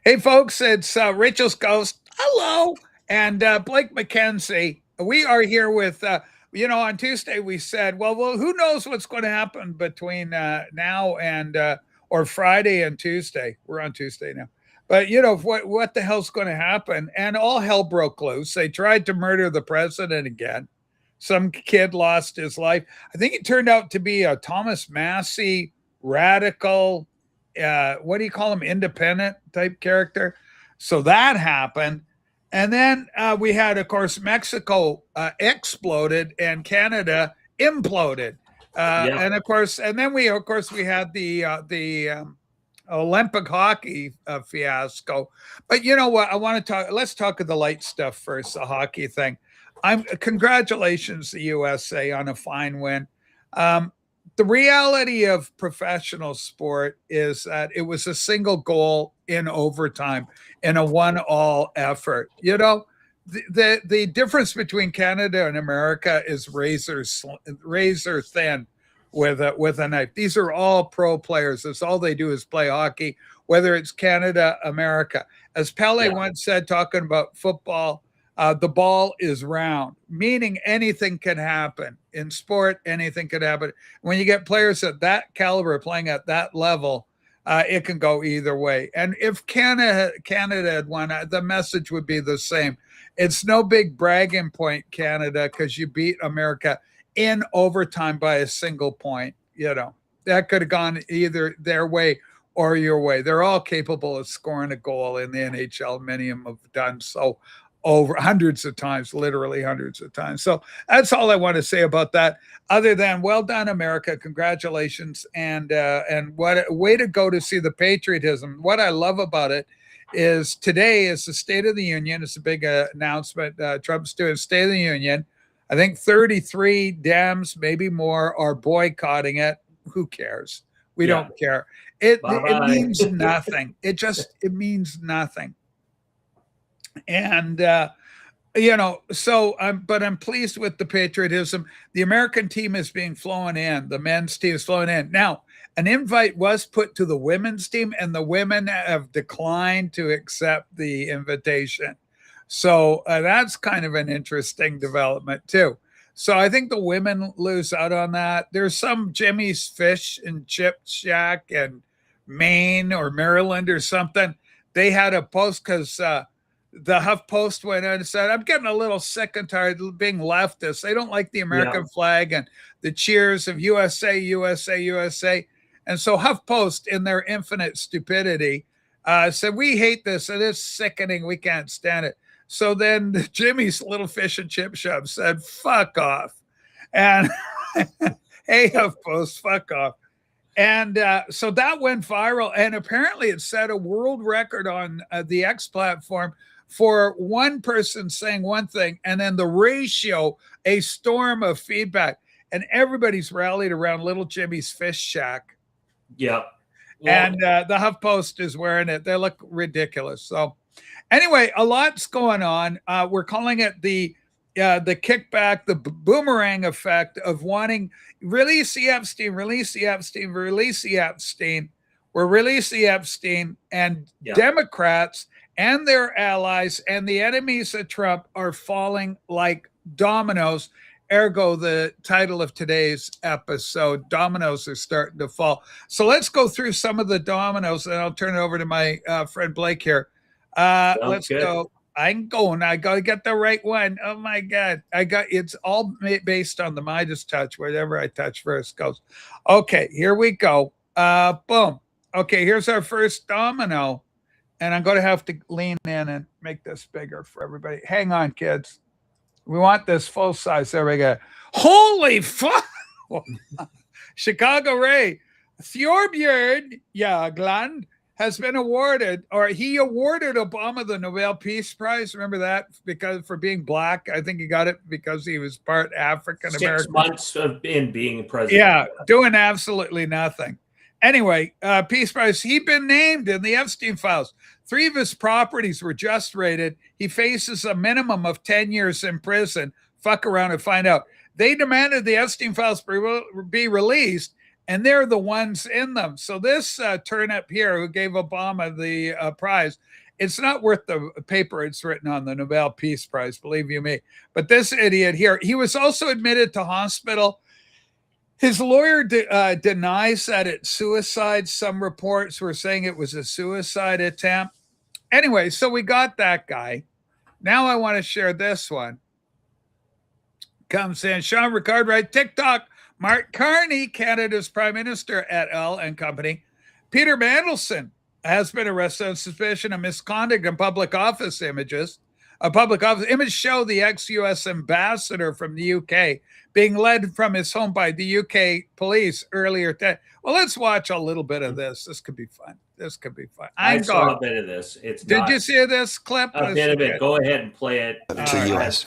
Hey, folks, it's Rachel's Ghost. Hello. And Blake McKenzie. We are here with, on Tuesday we said, well, who knows what's going to happen between now and, or Friday and Tuesday. We're on Tuesday now. But, what the hell's going to happen? And all hell broke loose. They tried to murder the president again. Some kid lost his life. I think it turned out to be a Thomas Massey radical, what do you call him, independent type character. So that happened. And then we had, of course, Mexico exploded and Canada imploded. Yeah. And of course, and then we had the Olympic hockey fiasco. But you know what? I want to talk. Let's talk of the light stuff first. The hockey thing. Congratulations, the USA, on a fine win. Um, the reality of professional sport is that it was a single goal in overtime in a one-all effort. The difference between Canada and America is razor thin with a knife. These are all pro players. That's all they do is play hockey, whether it's Canada, America. As Pele Yeah. once said, talking about football, the ball is round, meaning anything can happen. In sport, anything could happen. When you get players at that caliber playing at that level, it can go either way. And if Canada had won, the message would be the same. It's no big bragging point, Canada, because you beat America in overtime by a single point. That could have gone either their way or your way. They're all capable of scoring a goal in the NHL. Many of them have done so over hundreds of times, literally hundreds of times. So that's all I want to say about that. Other than well done, America, congratulations, and what a way to go to see the patriotism. What I love about it is today is the State of the Union. It's a big announcement. Trump's doing State of the Union. I think 33 dams, maybe more, are boycotting it. Who cares? We Yeah. don't care. It Bye-bye. means nothing. It means nothing. And but I'm pleased with the patriotism. The American team is being flown in. The men's team is flown in. Now, an invite was put to the women's team, and the women have declined to accept the invitation. So that's kind of an interesting development too. So I think the women lose out on that. There's some Jimmy's Fish and Chip Shack in Maine or Maryland or something. They had a post because the HuffPost went in and said, I'm getting a little sick and tired of being leftist. They don't like the American flag and the cheers of USA, USA, USA. And so HuffPost, in their infinite stupidity, said, we hate this. It is sickening. We can't stand it. So then Jimmy's Little Fish and Chip Shop said, fuck off. And hey, HuffPost, fuck off. And so that went viral. And apparently it set a world record on the X platform for one person saying one thing and then the ratio, a storm of feedback. And everybody's rallied around Little Jimmy's Fish Shack. Yeah. Well, and the HuffPost is wearing it. They look ridiculous. So anyway, a lot's going on. We're calling it the kickback, the boomerang effect of wanting release the Epstein, release the Epstein, release the Epstein. We're releasing the Epstein, and Democrats and their allies and the enemies of Trump are falling like dominoes. Ergo, the title of today's episode, dominoes are starting to fall. So let's go through some of the dominoes, and I'll turn it over to my friend Blake here. Let's go. I'm going. I got to get the right one. Oh my God. It's all based on the Midas touch. Whatever I touch first goes. Okay, here we go. Boom. Okay, here's our first domino. And I'm going to have to lean in and make this bigger for everybody. Hang on, kids. We want this full size. There we go. Holy fuck. Chicago Ray. Thorbjørn Jagland has been awarded, or he awarded Obama the Nobel Peace Prize. Remember that? Because for being black. I think he got it because he was part African American. 6 months of being president. Yeah, doing absolutely nothing. Anyway, Peace Prize. He'd been named in the Epstein files. 3 of his properties were just raided. He faces a minimum of 10 years in prison. Fuck around and find out. They demanded the Epstein files be released, and they're the ones in them. So this turnip here, who gave Obama the prize, it's not worth the paper it's written on, the Nobel Peace Prize, believe you me. But this idiot here, he was also admitted to hospital. His lawyer denies that it's suicide. Some reports were saying it was a suicide attempt. Anyway, so we got that guy. Now I want to share this one. Comes in Sean Ricard, right? TikTok. Mark Carney, Canada's Prime Minister et al. And company. Peter Mandelson has been arrested on suspicion of misconduct in public office images. A public office image show the ex-U.S. ambassador from the UK being led from his home by the UK police earlier today. Well, let's watch a little bit of this. This could be fun. This could be fun. I saw a bit of this. Did you see this clip? A bit of it. Go ahead and play it. To US.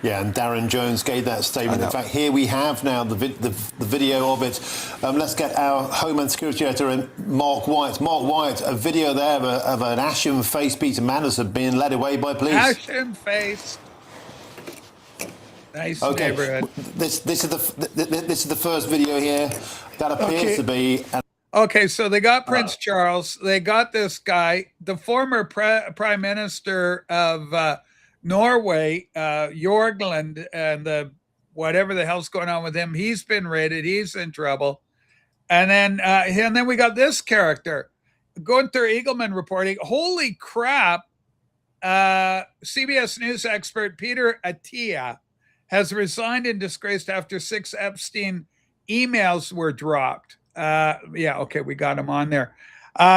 Yeah, and Darren Jones gave that statement. In fact, here we have now the video of it. Let's get our Homeland Security Editor, Mark White. Mark White, a video there of an ashen-faced Peter Mandelson being led away by police. Ashen-faced. Nice neighborhood. This is the first video here. That appears to be. Okay, so they got Prince Charles. They got this guy, the former Prime Minister of Norway, Jorgland, and whatever the hell's going on with him. He's been raided. He's in trouble. And then we got this character, Gunther Eagleman, reporting. Holy crap! CBS News expert Peter Attia has resigned in disgrace after 6 Epstein emails were dropped. Okay, we got him on there.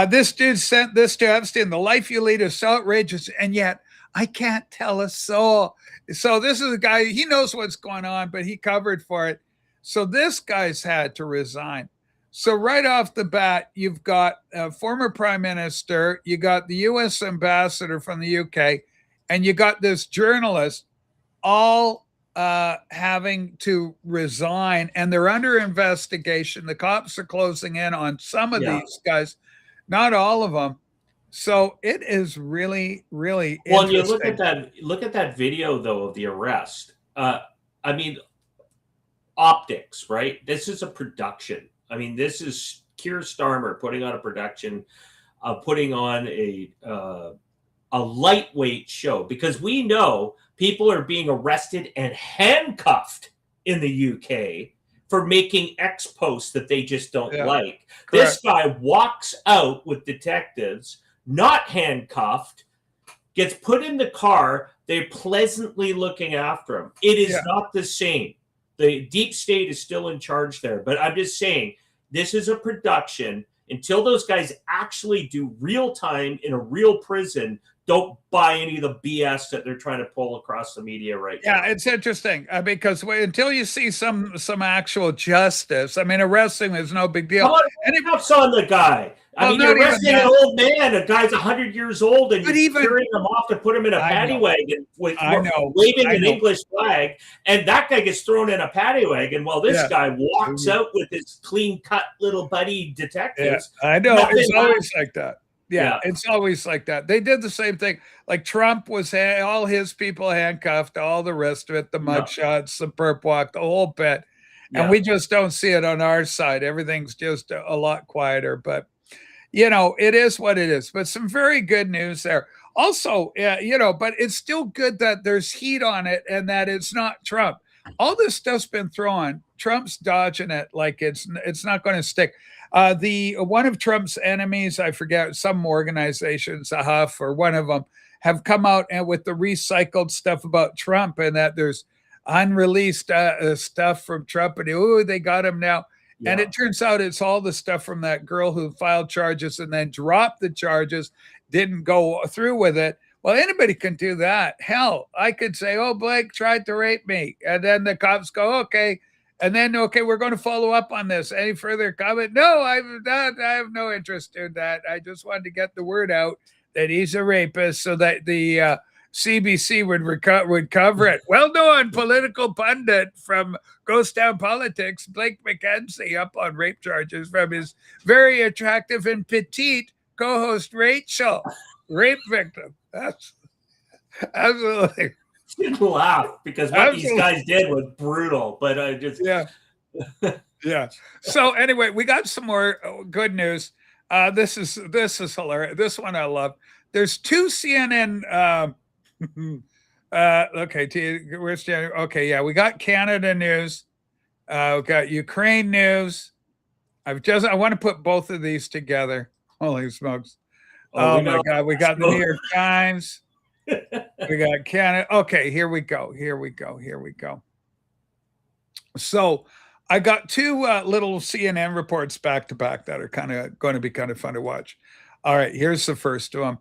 This dude sent this to Epstein. The life you lead is so outrageous, and yet I can't tell a soul. So this is a guy, he knows what's going on, but he covered for it. So this guy's had to resign. So right off the bat, you've got a former prime minister, you got the U.S. ambassador from the UK, and you got this journalist all having to resign, and they're under investigation. The cops are closing in on some of these guys, not all of them. So it is really, really well. Interesting. You look at that video though of the arrest. I mean, optics, right? This is a production. I mean, this is Keir Starmer putting on a production, putting on a lightweight show, because we know people are being arrested and handcuffed in the UK for making X posts that they just don't like. Correct. This guy walks out with detectives, not handcuffed, gets put in the car. They're pleasantly looking after him. It is not the same. The deep state is still in charge there. But I'm just saying, this is a production. Until those guys actually do real time in a real prison, don't buy any of the BS that they're trying to pull across the media right now. Yeah, it's interesting because until you see some actual justice, I mean, arresting is no big deal. Handcuffs on the guy. I mean, you're arresting an old man. A guy's 100 years old, and you're carrying him off to put him in a paddy wagon with waving an English flag, and that guy gets thrown in a paddy wagon while this guy walks out with his clean-cut little buddy detectives. Yeah, I know. It's always like that. Yeah, it's always like that. They did the same thing. Like Trump was all his people handcuffed, all the rest of it, the mugshots, the perp walk, the whole bit. And we just don't see it on our side. Everything's just a lot quieter. But, it is what it is. But some very good news there. Also, but it's still good that there's heat on it and that it's not Trump. All this stuff's been thrown. Trump's dodging it like it's not going to stick. One of Trump's enemies, I forget, some organizations, a Huff or one of them, have come out and with the recycled stuff about Trump and that there's unreleased stuff from Trump, and they got him now. Yeah. And it turns out it's all the stuff from that girl who filed charges and then dropped the charges, didn't go through with it. Well, anybody can do that. Hell, I could say, Blake tried to rape me. And then the cops go, okay. And then, we're going to follow up on this. Any further comment? No, I have no interest in that. I just wanted to get the word out that he's a rapist so that the CBC would cover it. Well-known political pundit from Ghost Town Politics, Blake McKenzie, up on rape charges from his very attractive and petite co-host Rachel, rape victim. That's absolutely. Didn't laugh because what these guys did was brutal, but I just Yeah. So anyway, we got some more good news. This is hilarious. This one I love. There's two CNN. Okay, where's January? Okay, yeah, we got Canada news. We got Ukraine news. I want to put both of these together. Holy smokes! Oh my God, we got the New York Times. We got Canada. Okay, here we go. So I got two little CNN reports back to back that are kind of going to be kind of fun to watch. All right, here's the first one.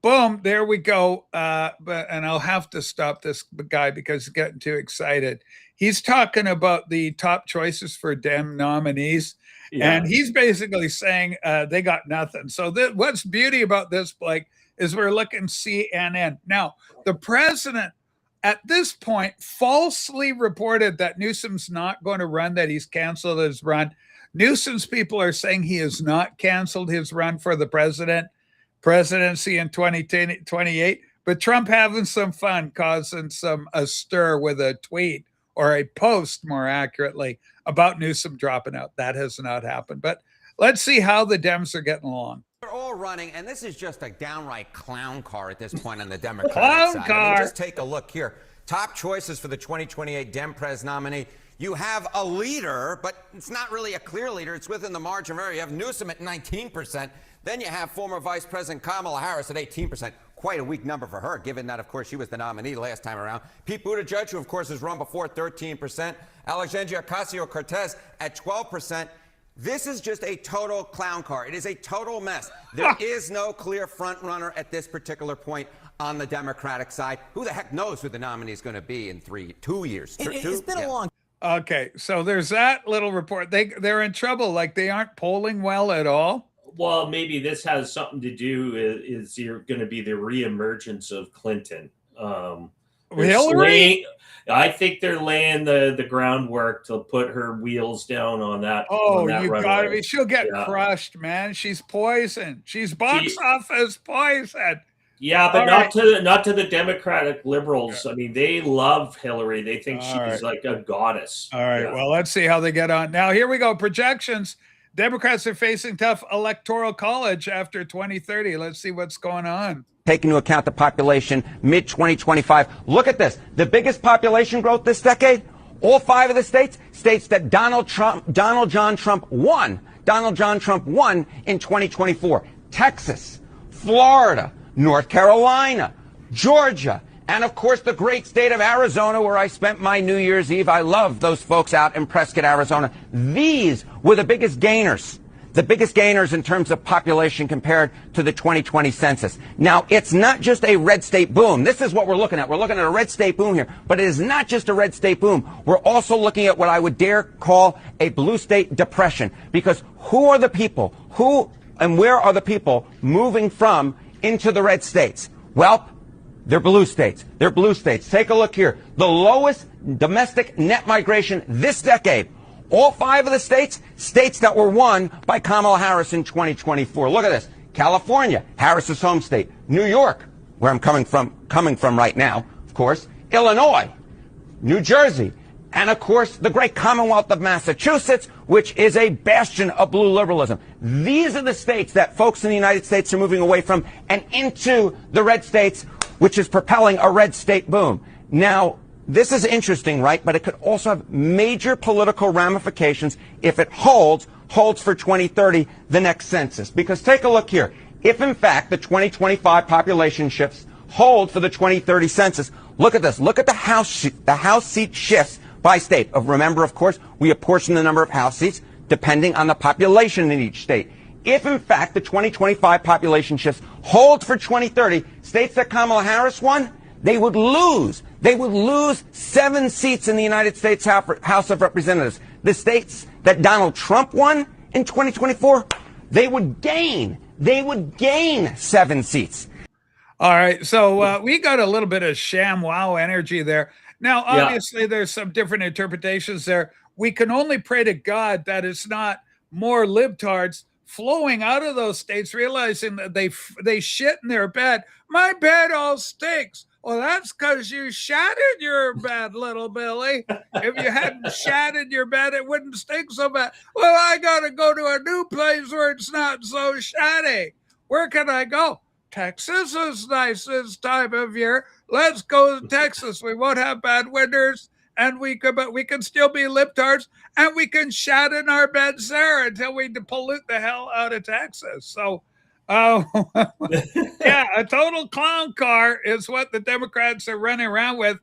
Boom, there we go. And I'll have to stop this guy because he's getting too excited. He's talking about the top choices for Dem nominees. Yeah. And he's basically saying they got nothing. So what's beauty about this, Blake, is we're looking CNN. Now, the president at this point falsely reported that Newsom's not going to run, that he's canceled his run. Newsom's people are saying he has not canceled his run for the presidency in 2028, but Trump having some fun, causing a stir with a tweet or a post, more accurately, about Newsom dropping out. That has not happened. But let's see how the Dems are getting along. They're all running, and this is just a downright clown car at this point on the Democratic side. I mean, just take a look here. Top choices for the 2028 Dem-Pres nominee. You have a leader, but it's not really a clear leader. It's within the margin of error. You have Newsom at 19%. Then you have former Vice President Kamala Harris at 18%. Quite a weak number for her, given that, of course, she was the nominee last time around. Pete Buttigieg, who, of course, has run before, 13%. Alexandria Ocasio-Cortez at 12%. This is just a total clown car. It is a total mess. There is no clear front runner at this particular point on the Democratic side. Who the heck knows who the nominee is going to be in 2 years? It's been a long. Okay, so there's that little report. They're in trouble. Like, they aren't polling well at all. Well, maybe this has something to do is you're going to be the reemergence of Clinton. Hillary? I think they're laying the groundwork to put her wheels down on that. Oh, on that you runway. gotta be. She'll get crushed, man. She's poison. She's box office poison. Yeah, but not to the Democratic liberals. I mean, they love Hillary. They think she's like a goddess. All right. Yeah. Well, let's see how they get on. Now, here we go. Projections. Democrats are facing tough electoral college after 2030. Let's see what's going on. Take into account the population mid-2025. Look at this. The biggest population growth this decade, all 5 of the states that Donald John Trump won in 2024. Texas, Florida, North Carolina, Georgia, and of course the great state of Arizona, where I spent my New Year's Eve. I love those folks out in Prescott, Arizona. These were the biggest gainers in terms of population compared to the 2020 census. Now, it's not just a red state boom. This is what we're looking at. We're looking at a red state boom here, but it is not just a red state boom. We're also looking at what I would dare call a blue state depression, because who are the people? Who and where are the people moving from into the red states? Well, they're blue states. They're blue states. Take a look here. The lowest domestic net migration this decade. All 5 of the states that were won by Kamala Harris in 2024. Look at this. California, Harris's home state. New York, where I'm coming from right now, of course. Illinois, New Jersey, and of course the great Commonwealth of Massachusetts, which is a bastion of blue liberalism. These are the states that folks in the United States are moving away from and into the red states, which is propelling a red state boom. Now, this is interesting, right? But it could also have major political ramifications if it holds for 2030, the next census. Because take a look here. If, in fact, the 2025 population shifts hold for the 2030 census, look at this. Look at the House seat shifts by state. Remember, of course, we apportion the number of House seats depending on the population in each state. If, in fact, the 2025 population shifts hold for 2030, states that Kamala Harris won, they would lose 7 seats in the United States House of Representatives. The states that Donald Trump won in 2024, they would gain 7 seats. All right. So we got a little bit of sham wow energy there. Now, obviously, there's some different interpretations there. We can only pray to God that it's not more libtards flowing out of those states, realizing that they shit in their bed. My bed all stinks. Well, that's because you shattered your bed, little Billy. If you hadn't shattered your bed, it wouldn't stink so bad. Well, I got to go to a new place where it's not so shatty. Where can I go? Texas is nice this time of year. Let's go to Texas. We won't have bad winters, and we can still be libtards, and we can shat in our beds there until we pollute the hell out of Texas. So, yeah, a total clown car is what the Democrats are running around with.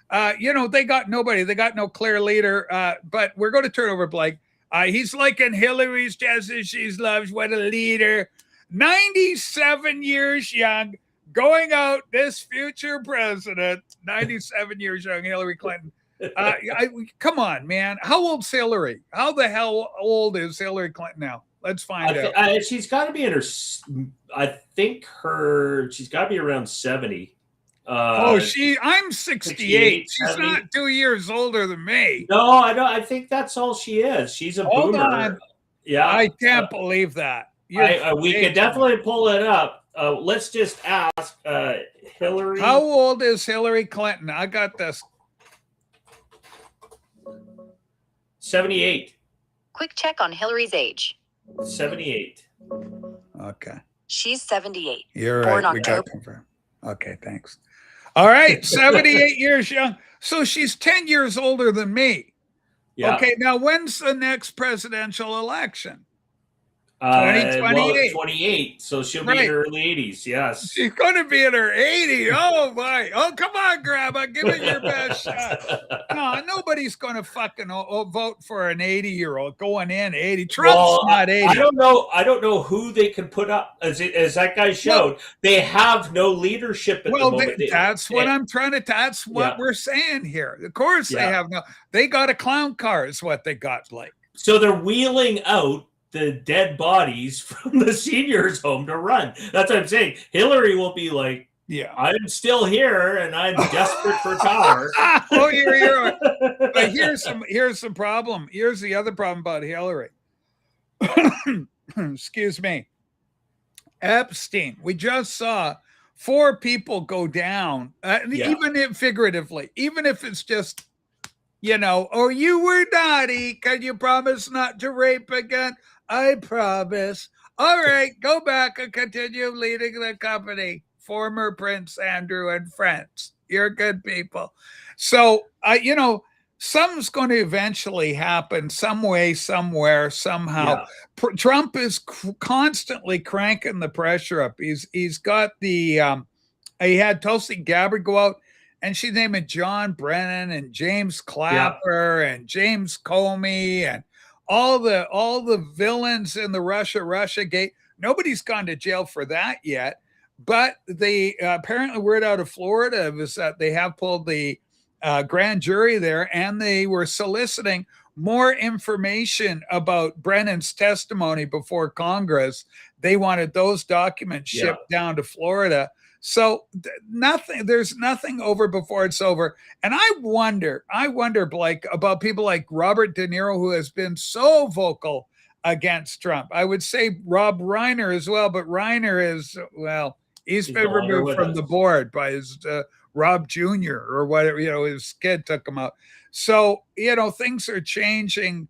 They got nobody. They got no clear leader. But we're going to turn over Blake. He's like in Hillary's just as she's loved. What a leader. 97 years young, going out, this future president, 97 years young, Hillary Clinton. Come on, man. How old's Hillary? How the hell old is Hillary Clinton now? Let's find out. She's got to be in her, she's got to be around 70. I'm 68. She's 70. Not 2 years older than me. No, I don't. I think that's all she is. She's a boomer. On. Yeah. I can't believe that. We can definitely pull it up. Let's just ask Hillary. How old is Hillary Clinton? I got this. 78. Quick check on Hillary's age. 78. Okay. She's 78. You're right. We got confirmed. Okay, thanks. All right, 78 years young. So she's 10 years older than me. Yeah. Okay, now when's the next presidential election? 2028. 28. So she'll be in her early 80s. Yes. She's going to be in her 80s. Oh, my. Oh, come on, Grandma. Give it your best shot. No, nobody's going to fucking vote for an 80-year-old going in 80. Trump's not 80. I don't know who they can put up. As that guy showed, they have no leadership at the moment. That's what I'm trying to. That's what we're saying here. Of course, they have no. They got a clown car, is what they got, Blake. So they're wheeling out the dead bodies from the seniors home to run. That's what I'm saying. Hillary will be like, I'm still here and I'm desperate for power. Oh, you're but here's some problem. Here's the other problem about Hillary. Excuse me. Epstein. We just saw 4 people go down, even if figuratively, even if it's just, oh, you were naughty. Can you promise not to rape again? I promise. All right, go back and continue leading the company. Former Prince Andrew and friends. You're good people. So, something's going to eventually happen some way, somewhere, somehow. Yeah. Trump is constantly cranking the pressure up. He's got the, he had Tulsi Gabbard go out, and she's naming John Brennan and James Clapper and James Comey and all the villains in the Russia gate. Nobody's gone to jail for that yet, but the apparently word out of Florida is that they have pulled the grand jury there, and they were soliciting more information about Brennan's testimony before Congress. They wanted those documents shipped down to Florida. So there's nothing over before it's over. And I wonder, Blake, about people like Robert De Niro, who has been so vocal against Trump. I would say Rob Reiner as well, but Reiner is, he's been removed from the board by his Rob Jr. or whatever, his kid took him out. So, things are changing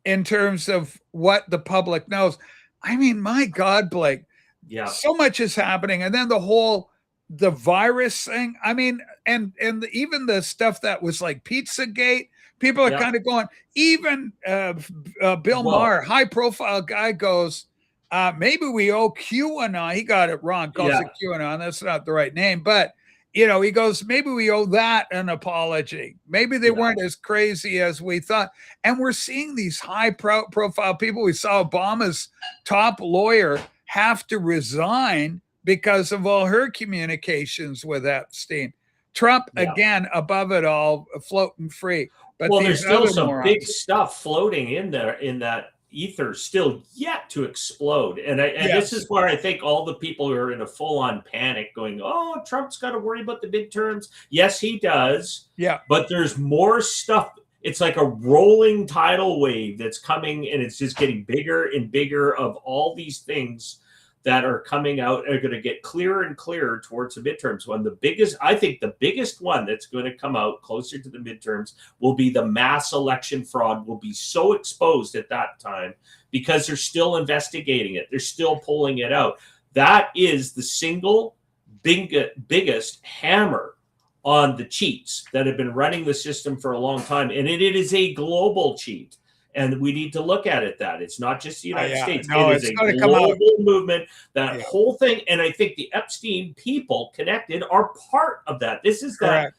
in terms of what the public knows. I mean, my God, Blake. Yeah, so much is happening, and then the virus thing. I mean, and even the stuff that was like Pizzagate. People are kind of going. Even Bill Maher, high profile guy, goes, maybe we owe QAnon. He got it wrong. Calls it QAnon. That's not the right name, but he goes, maybe we owe that an apology. Maybe they weren't as crazy as we thought. And we're seeing these high profile people. We saw Obama's top lawyer have to resign because of all her communications with Epstein. Trump, again, above it all, floating free. But there's still some big stuff floating in there in that ether still yet to explode. And this is where I think all the people are in a full-on panic going, oh, Trump's got to worry about the midterms. Yes, he does. Yeah. But there's more stuff. It's like a rolling tidal wave that's coming, and it's just getting bigger and bigger of all these things that are coming out are going to get clearer and clearer towards the midterms. I think the biggest one that's going to come out closer to the midterms will be the mass election fraud will be so exposed at that time because they're still investigating it. They're still pulling it out. That is the single biggest hammer on the cheats that have been running the system for a long time. And it is a global cheat. And we need to look at it that it's not just the United States. No, it is a global movement, that whole thing. And I think the Epstein people connected are part of that. This is that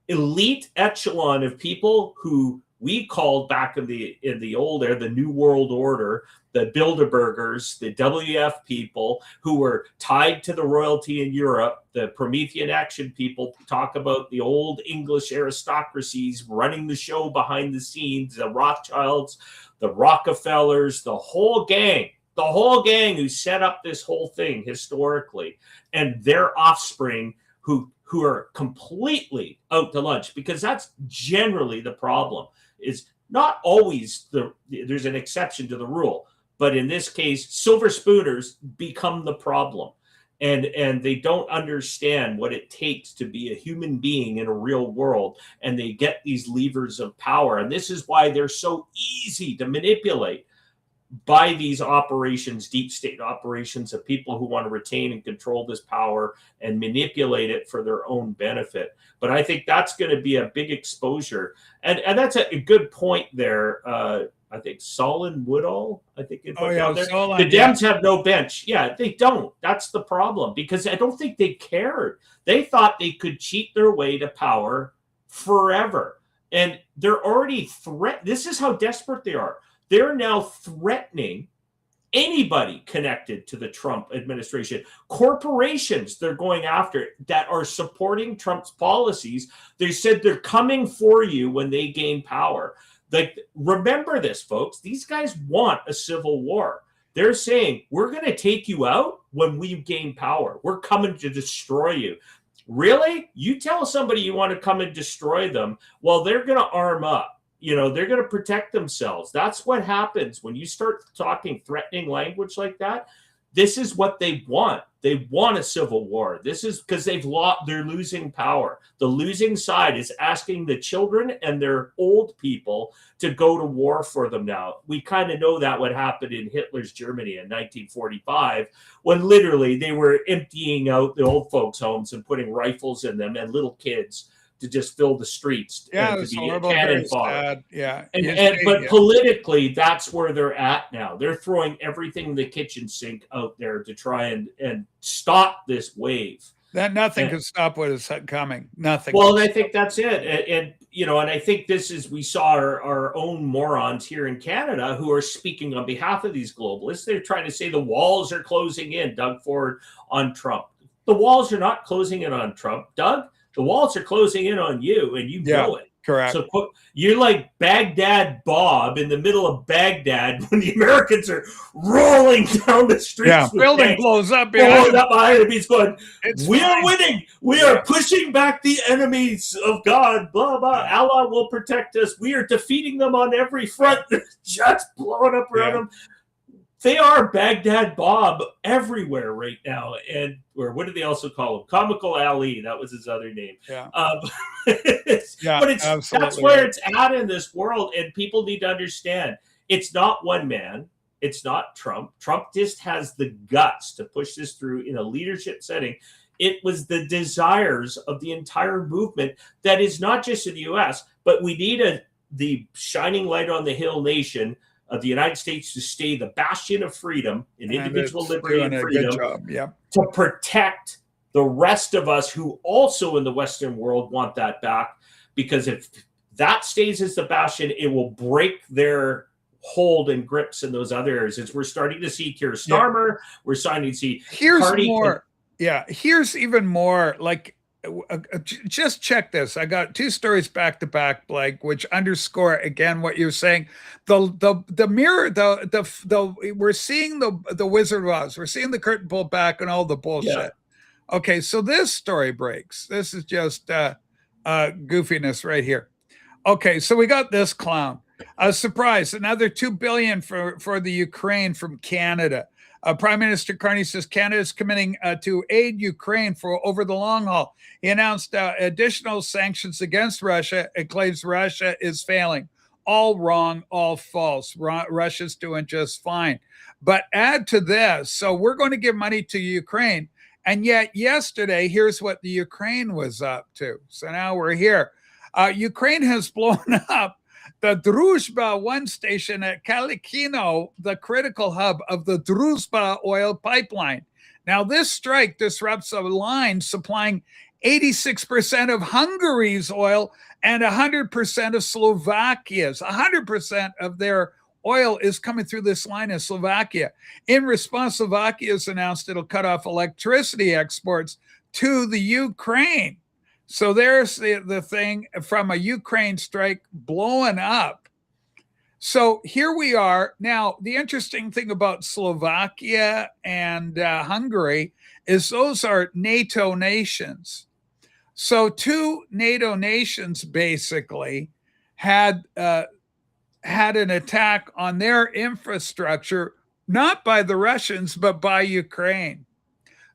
elite echelon of people who we called back in the old era, the New World Order, the Bilderbergers, the WF people who were tied to the royalty in Europe, the Promethean Action people talk about the old English aristocracies running the show behind the scenes, the Rothschilds, the Rockefellers, the whole gang who set up this whole thing historically, and their offspring who are completely out to lunch, because that's generally the problem. Is not always there's an exception to the rule. But in this case, silver spooners become the problem. And they don't understand what it takes to be a human being in a real world. And they get these levers of power. And this is why they're so easy to manipulate by these operations, deep state operations of people who want to retain and control this power and manipulate it for their own benefit. But I think that's going to be a big exposure. And that's a good point there. I think Solon Woodall, I think it put out there. The Dems have no bench. Yeah, they don't. That's the problem, because I don't think they cared. They thought they could cheat their way to power forever. And they're already this is how desperate they are. They're now threatening anybody connected to the Trump administration. Corporations they're going after that are supporting Trump's policies. They said they're coming for you when they gain power. Like, remember this, folks. These guys want a civil war. They're saying, we're going to take you out when we gain power. We're coming to destroy you. Really? You tell somebody you want to come and destroy them, well, they're going to arm up. You know, they're going to protect themselves. That's what happens when you start talking threatening language like that. This is what they want. They want a civil war. This is because they're losing power. The losing side is asking the children and their old people to go to war for them now. We kind of know that what happened in Hitler's Germany in 1945, when literally they were emptying out the old folks' homes and putting rifles in them and little kids to just fill the streets. Yeah, and it's to be horrible. cannon fodder. Yeah. But politically, that's where they're at now. They're throwing everything in the kitchen sink out there to try and stop this wave. That nothing can stop what is coming. Nothing. Well, and I think that's it. And I think this is, we saw our own morons here in Canada who are speaking on behalf of these globalists. They're trying to say the walls are closing in, Doug Ford, on Trump. The walls are not closing in on Trump, Doug. The walls are closing in on you, and you know it. Correct. So you're like Baghdad Bob in the middle of Baghdad when the Americans are rolling down the streets. Yeah, building blows up. Blowing up behind him. He's going, we are winning. We are pushing back the enemies of God. Blah, blah. Allah will protect us. We are defeating them on every front. Just blowing up around them. They are Baghdad Bob everywhere right now. Or what do they also call him? Comical Ali. That was his other name. Yeah. But that's where it's at in this world. And people need to understand it's not one man. It's not Trump. Trump just has the guts to push this through in a leadership setting. It was the desires of the entire movement that is not just in the U.S., but we need the shining light on the hill nation of the United States to stay the bastion of freedom and individual liberty and freedom to protect the rest of us who also in the Western world want that back. Because if that stays as the bastion, it will break their hold and grips in those other areas. As we're starting to see Keir Starmer, we're starting to see here's even more like just check this. I got two stories back to back, Blake, which underscore again what you're saying. The mirror, we're seeing the Wizard of Oz. We're seeing the curtain pull back and all the bullshit. Yeah. Okay, so this story breaks. This is just goofiness right here. Okay, so we got this clown. A surprise, another $2 billion for the Ukraine from Canada. Prime Minister Carney says Canada is committing to aid Ukraine for over the long haul. He announced additional sanctions against Russia and claims Russia is failing. All wrong, all false. Russia's doing just fine. But add to this, so we're going to give money to Ukraine. And yet yesterday, here's what the Ukraine was up to. So now we're here. Ukraine has blown up the Druzhba 1 station at Kalikino, the critical hub of the Druzhba oil pipeline. Now, this strike disrupts a line supplying 86% of Hungary's oil and 100% of Slovakia's. 100% of their oil is coming through this line in Slovakia. In response, Slovakia has announced it'll cut off electricity exports to the Ukraine. So there's the thing from a Ukraine strike blowing up. So here we are. Now, the interesting thing about Slovakia and Hungary is those are NATO nations. So two NATO nations basically had an attack on their infrastructure, not by the Russians, but by Ukraine.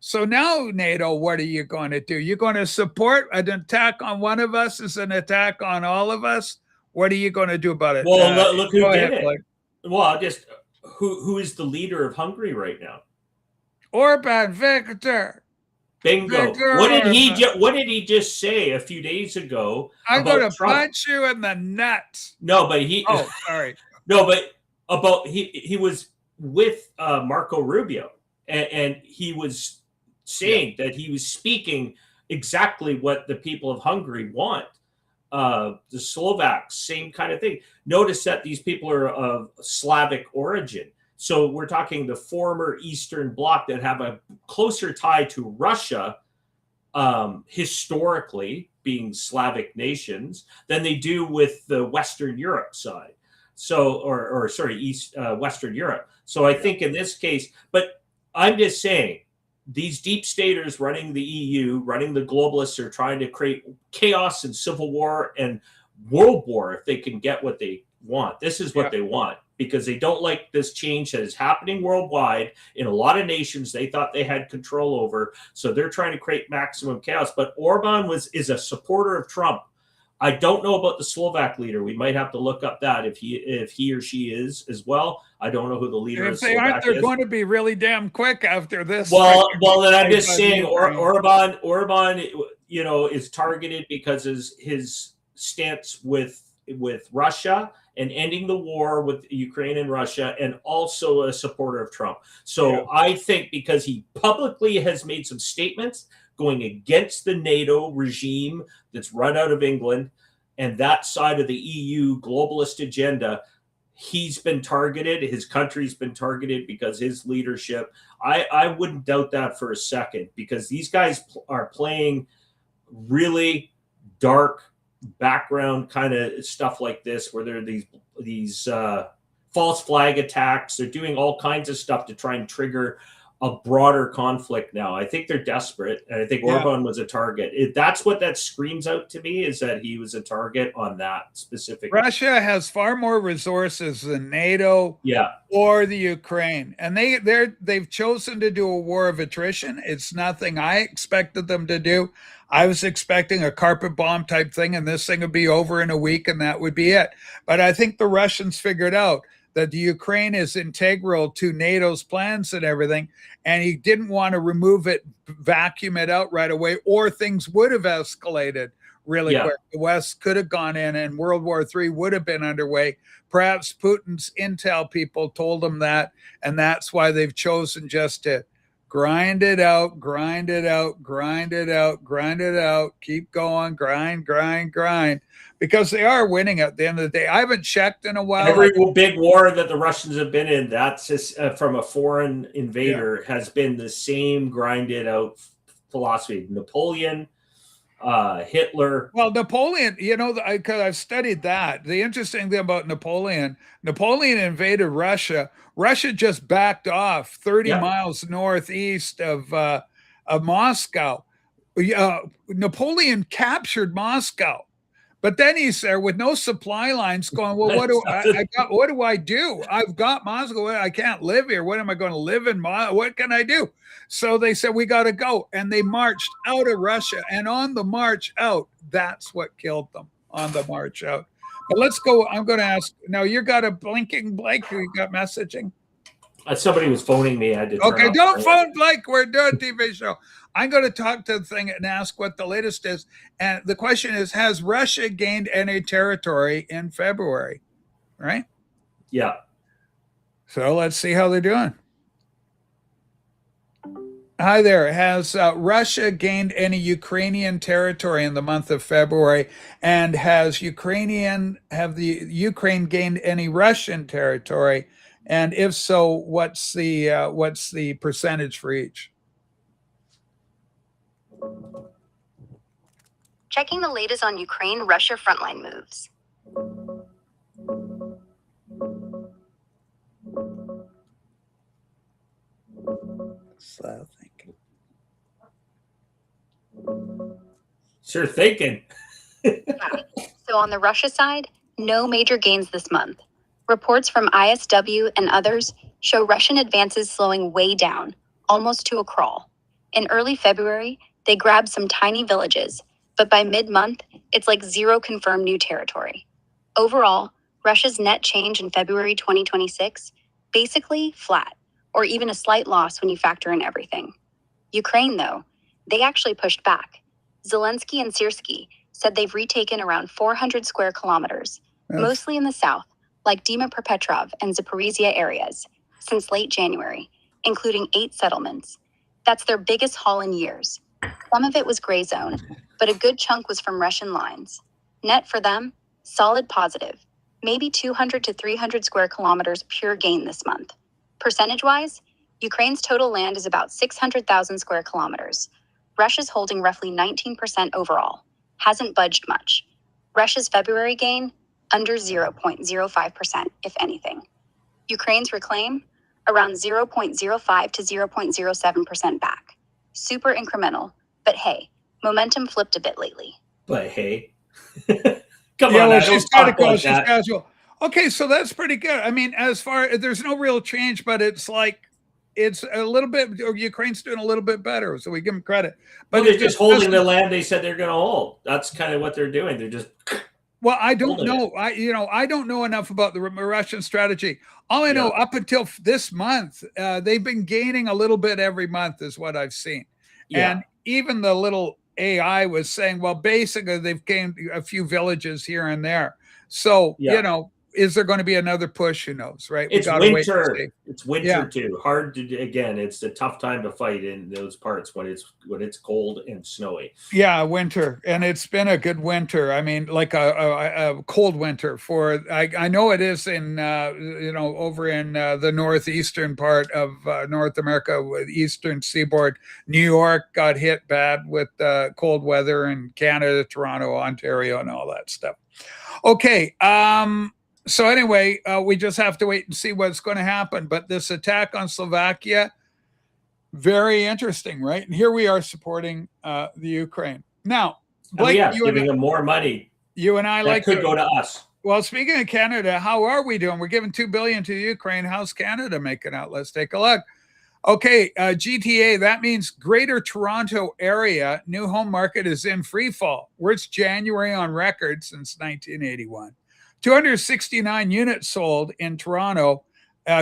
So now, NATO, what are you going to do? You're going to support an attack on one of us is an attack on all of us? What are you going to do about it? Well, look who did it. Like, well, just who is the leader of Hungary right now? Orban Viktor. Bingo. What did he just say a few days ago? I'm going to punch you in the nuts. No, but he. Oh, sorry. No, but about he was with Marco Rubio, and he was saying that he was speaking exactly what the people of Hungary want. The Slovaks, same kind of thing. Notice that these people are of Slavic origin. So we're talking the former Eastern Bloc that have a closer tie to Russia, historically being Slavic nations, than they do with the Western Europe side. So, Western Europe. So I think in this case, but I'm just saying, these deep staters running the EU, running the globalists, are trying to create chaos and civil war and world war if they can get what they want. This is what they want, because they don't like this change that is happening worldwide in a lot of nations they thought they had control over. So they're trying to create maximum chaos. But Orban is a supporter of Trump. I don't know about the Slovak leader. We might have to look up that if he or she is as well. I don't know who the leader is. If they aren't, they're going to be really damn quick after this. Well, then I'm just saying Orban, is targeted because his stance with Russia and ending the war with Ukraine and Russia, and also a supporter of Trump. So I think because he publicly has made some statements going against the NATO regime that's run out of England and that side of the EU globalist agenda, he's been targeted. His country's been targeted because his leadership. I wouldn't doubt that for a second, because these guys are playing really dark background kind of stuff like this, where there are these false flag attacks. They're doing all kinds of stuff to try and trigger a broader conflict now. I think they're desperate, and I think Orban was a target. That's what that screams out to me, is that he was a target on that specific. Russia has far more resources than NATO or the Ukraine, and they've chosen to do a war of attrition. It's nothing I expected them to do. I was expecting a carpet bomb type thing, and this thing would be over in a week, and that would be it. But I think the Russians figured out that the Ukraine is integral to NATO's plans and everything, and he didn't want to remove it, vacuum it out right away, or things would have escalated really quick. The West could have gone in, and World War III would have been underway. Perhaps Putin's intel people told him that, and that's why they've chosen just to grind it out, grind it out, grind it out, grind it out, keep going, grind, because they are winning at the end of the day. I haven't checked in a while. Every big war that the Russians have been in, that's just from a foreign invader, has been the same grinded out philosophy. Napoleon, Hitler. Well, Napoleon, because I've studied that. The interesting thing about Napoleon invaded Russia. Russia just backed off 30 miles northeast of Moscow. Napoleon captured Moscow, But then he's there with no supply lines going, well, what do I do? I've got Moscow. I can't live here. What am I going to live in? What can I do? So they said, we got to go. And they marched out of Russia. And on the march out, that's what killed them, on the march out. But let's go. I'm going to ask. Now, you got a blinking Blake. You got messaging? Somebody was phoning me. I had to Okay, don't phone Blake. We're doing a TV show. I'm going to talk to the thing and ask what the latest is. And the question is, has Russia gained any territory in February? Right? Yeah. So let's see how they're doing. Hi there. Has Russia gained any Ukrainian territory in the month of February? And have the Ukraine gained any Russian territory? And if so, what's the percentage for each? Checking the latest on Ukraine-Russia frontline moves. Slow thinking. Sure thinking. So on the Russia side, no major gains this month. Reports from ISW and others show Russian advances slowing way down, almost to a crawl. In early February, they grabbed some tiny villages, but by mid-month, it's like zero confirmed new territory. Overall, Russia's net change in February 2026, basically flat, or even a slight loss when you factor in everything. Ukraine, though, they actually pushed back. Zelensky and Syrskyi said they've retaken around 400 square kilometers, mostly in the south, like Dnipropetrovsk and Zaporizhia areas, since late January, including 8 settlements. That's their biggest haul in years. Some of it was gray zone, but a good chunk was from Russian lines. Net for them, solid positive, maybe 200 to 300 square kilometers pure gain this month. Percentage-wise, Ukraine's total land is about 600,000 square kilometers. Russia's holding roughly 19% overall, hasn't budged much. Russia's February gain, under 0.05%, if anything. Ukraine's reclaim, around 0.05 to 0.07% back. Super incremental, but hey, momentum flipped a bit lately. But hey, come on, well, she's got to go. She's casual. Okay, so that's pretty good. I mean, as far there's no real change, but it's like it's a little bit. Ukraine's doing a little bit better, so we give them credit. But they're just holding the land they said they're going to hold. That's kind of what they're doing. They're just. Well, I don't know. I don't know enough about the Russian strategy. All I know, up until this month, they've been gaining a little bit every month, is what I've seen. Yeah. And even the little AI was saying, well, basically they've gained a few villages here and there. So, is there going to be another push? Who knows, right? It's winter. It's winter too. Hard to, again, it's a tough time to fight in those parts when it's cold and snowy. Yeah, winter. And it's been a good winter. I mean, like a cold winter for, I know it is in, over in the northeastern part of North America, with eastern seaboard. New York got hit bad with cold weather, and Canada, Toronto, Ontario, and all that stuff. Okay. So anyway, we just have to wait and see what's going to happen. But this attack on Slovakia, very interesting, right? And here we are supporting the Ukraine. Now, Blake, giving them more money. You and I that could go to us. Well, speaking of Canada, how are we doing? We're giving $2 billion to Ukraine. How's Canada making out? Let's take a look. Okay, GTA, that means Greater Toronto Area new home market is in free fall. Worst January on record since 1981. 269 units sold in Toronto,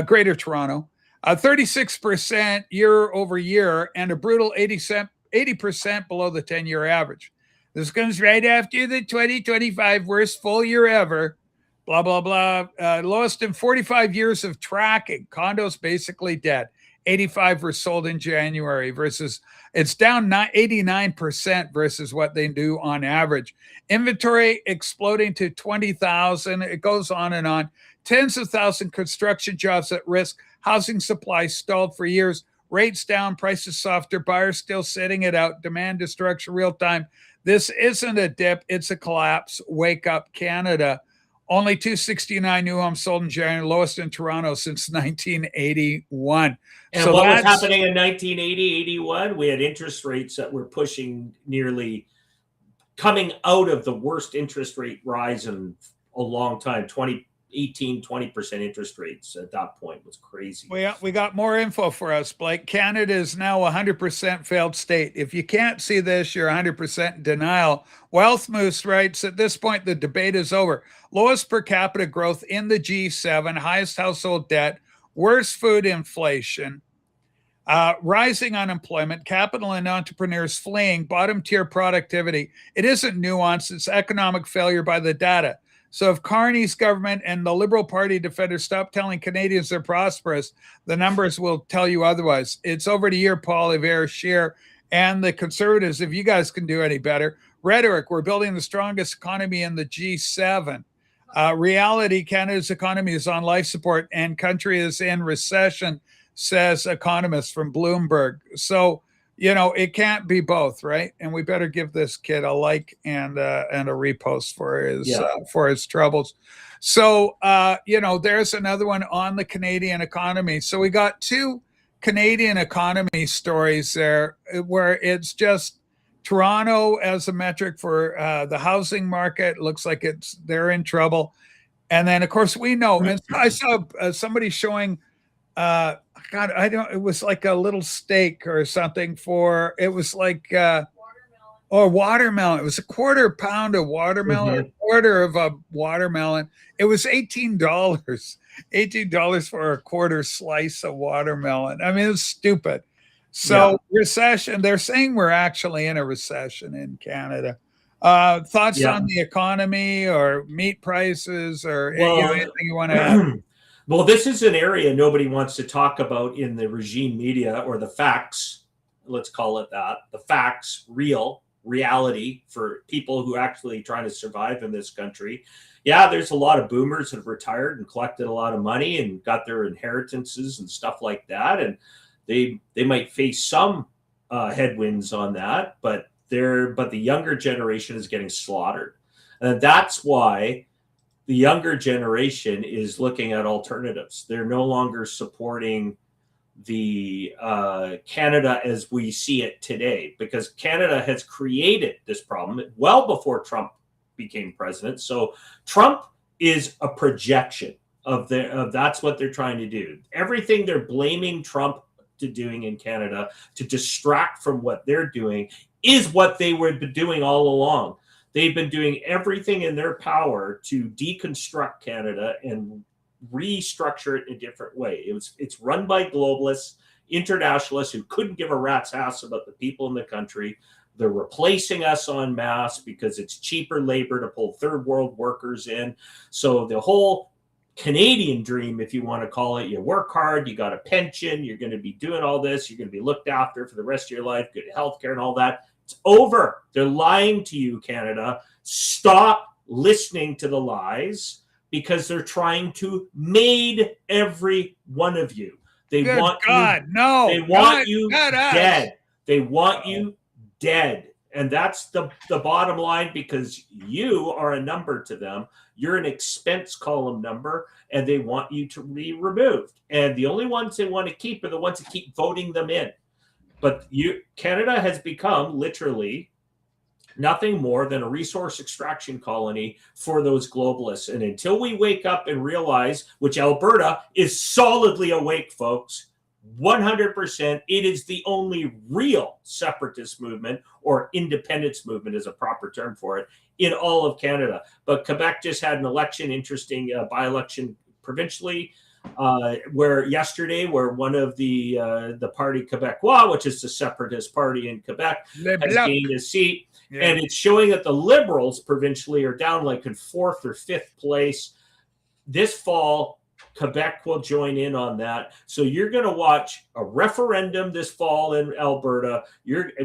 Greater Toronto, 36% year over year, and a brutal 80% below the 10-year average. This comes right after the 2025 worst full year ever. Blah, blah, blah. Lowest in 45 years of tracking. Condos basically dead. 85 were sold in January versus it's down 89% versus what they do on average. Inventory exploding to 20,000. It goes on and on. Tens of thousands construction jobs at risk. Housing supply stalled for years. Rates down, prices softer. Buyers still sitting it out. Demand destruction real time. This isn't a dip. It's a collapse. Wake up, Canada. Only 269 new homes sold in January, lowest in Toronto since 1981. And so what was happening in 1980, 81? We had interest rates that were pushing nearly coming out of the worst interest rate rise in a long time, 20% interest rates at that point was crazy. We got more info for us, Blake. Canada is now 100% failed state. If you can't see this, you're 100% in denial. Wealth Moose writes, at this point, the debate is over. Lowest per capita growth in the G7, highest household debt, worst food inflation, rising unemployment, capital and entrepreneurs fleeing, bottom tier productivity. It isn't nuanced, it's economic failure by the data. So if Carney's government and the Liberal Party defenders stop telling Canadians they're prosperous, the numbers will tell you otherwise. It's over to you, Paul Revere, Scheer, and the Conservatives, if you guys can do any better. Rhetoric, we're building the strongest economy in the G7. Reality, Canada's economy is on life support and country is in recession, says economists from Bloomberg. So, you know, it can't be both, right? And we better give this kid a like and a repost for his troubles. So, you know, there's another one on the Canadian economy. So we got two Canadian economy stories there where it's just Toronto as a metric for the housing market. Looks like they're in trouble. And then, of course, we know, and I saw somebody showing it was like a little steak or something it was like watermelon. It was a quarter pound of watermelon, a quarter of a watermelon. It was $18 for a quarter slice of watermelon. I mean, it's stupid. So recession, they're saying we're actually in a recession in Canada. Thoughts on the economy or meat prices or anything you want to add? Well, this is an area nobody wants to talk about in the regime media, or the facts, let's call it that. The facts, reality for people who are actually trying to survive in this country. Yeah, there's a lot of boomers that have retired and collected a lot of money and got their inheritances and stuff like that. And they might face some headwinds on that, but the younger generation is getting slaughtered. And that's why the younger generation is looking at alternatives. They're no longer supporting the Canada as we see it today, because Canada has created this problem well before Trump became president. So Trump is a projection of that's what they're trying to do. Everything they're blaming Trump to doing in Canada to distract from what they're doing is what they were doing all along. They've been doing everything in their power to deconstruct Canada and restructure it in a different way. It's run by globalists, internationalists who couldn't give a rat's ass about the people in the country. They're replacing us en masse because it's cheaper labor to pull third world workers in. So the whole Canadian dream, if you want to call it, you work hard, you got a pension, you're going to be doing all this, you're going to be looked after for the rest of your life, good health care and all that. It's over. They're lying to you, Canada. Stop listening to the lies, because they're trying to made every one of you. They want you dead. They want you dead. And that's the bottom line, because you are a number to them. You're an expense column number, and they want you to be removed. And the only ones they want to keep are the ones that keep voting them in. But Canada has become literally nothing more than a resource extraction colony for those globalists. And until we wake up and realize, which Alberta is solidly awake, folks, 100%, it is the only real separatist movement, or independence movement is a proper term for it, in all of Canada. But Quebec just had an election, interesting by-election provincially, where one of the Parti Québécois, which is the separatist party in Quebec, has gained a seat. Yeah. And it's showing that the Liberals provincially are down like in 4th or 5th place. This fall, Quebec will join in on that. So you're going to watch a referendum this fall in Alberta,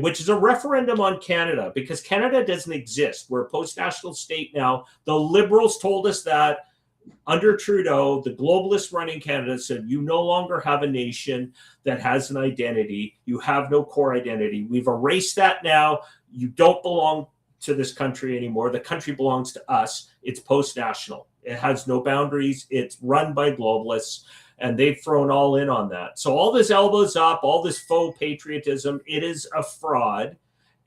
which is a referendum on Canada, because Canada doesn't exist. We're a post-national state now. The Liberals told us that. Under Trudeau, the globalists running Canada said, you no longer have a nation that has an identity. You have no core identity. We've erased that now. You don't belong to this country anymore. The country belongs to us. It's post-national. It has no boundaries. It's run by globalists, and they've thrown all in on that. So all this elbows up, all this faux patriotism, it is a fraud.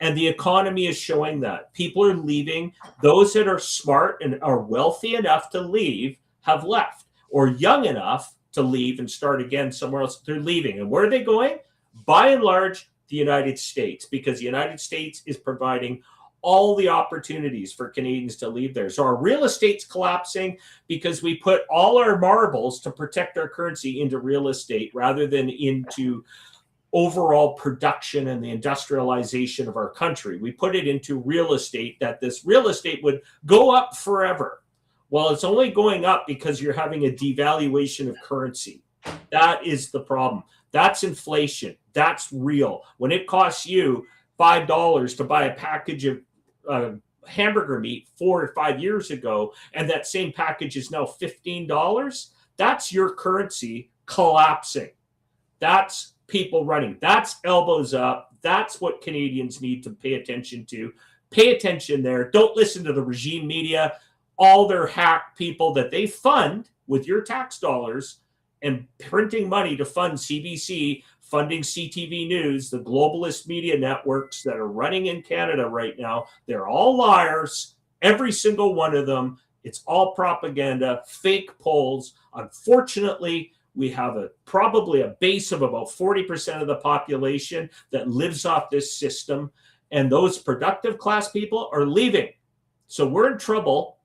And the economy is showing that. People are leaving. Those that are smart and are wealthy enough to leave have left, or young enough to leave and start again somewhere else. They're leaving. And where are they going? By and large, the United States, because the United States is providing all the opportunities for Canadians to leave there. So our real estate's collapsing because we put all our marbles to protect our currency into real estate rather than into overall production and the industrialization of our country. We put it into real estate, that this real estate would go up forever. Well, it's only going up because you're having a devaluation of currency. That is the problem. That's inflation. That's real. When it costs you $5 to buy a package of hamburger meat 4 or 5 years ago, and that same package is now $15, that's your currency collapsing. That's people running. That's elbows up. That's what Canadians need to pay attention to. Pay attention there. Don't listen to the regime media, all their hack people that they fund with your tax dollars and printing money to fund CBC, funding CTV News, the globalist media networks that are running in Canada right now. They're all liars, every single one of them. It's all propaganda, fake polls. Unfortunately, we have probably a base of about 40% of the population that lives off this system, and those productive class people are leaving. So we're in trouble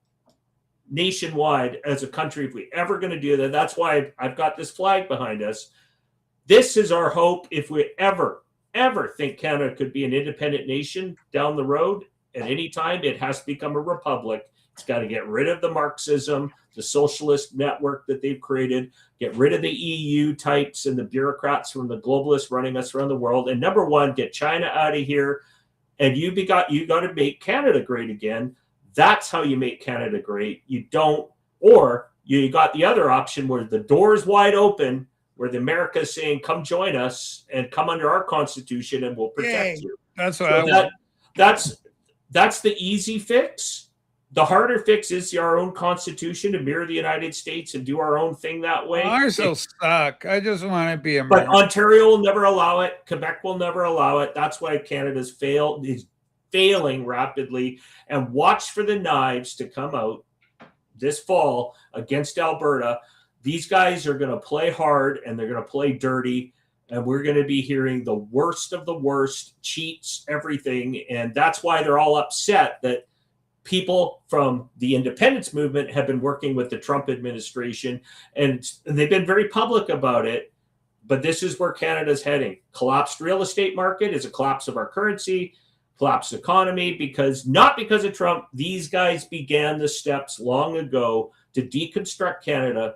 nationwide as a country if we ever going to do that. That's why I've got this flag behind us. This is our hope. If we ever think Canada could be an independent nation down the road at any time, it has to become a republic. It's got to get rid of the Marxism, the socialist network that they've created, get rid of the EU types and the bureaucrats from the globalists running us around the world. And number one, get China out of here. And you got to make Canada great again. That's how you make Canada great. You don't, or you got the other option where the door is wide open, where the America is saying, come join us and come under our constitution and we'll protect you. That's what I want. That's the easy fix. The harder fix is our own constitution to mirror the United States and do our own thing that way. Ours will suck. I just want to be American. But Ontario will never allow it. Quebec will never allow it. That's why Canada's is failing rapidly. And watch for the knives to come out this fall against Alberta. These guys are going to play hard and they're going to play dirty. And we're going to be hearing the worst of the worst, cheats, everything. And that's why they're all upset that people from the independence movement have been working with the Trump administration, and they've been very public about it. But this is where Canada's heading. Collapsed real estate market is a collapse of our currency, collapsed economy, not because of Trump. These guys began the steps long ago to deconstruct Canada.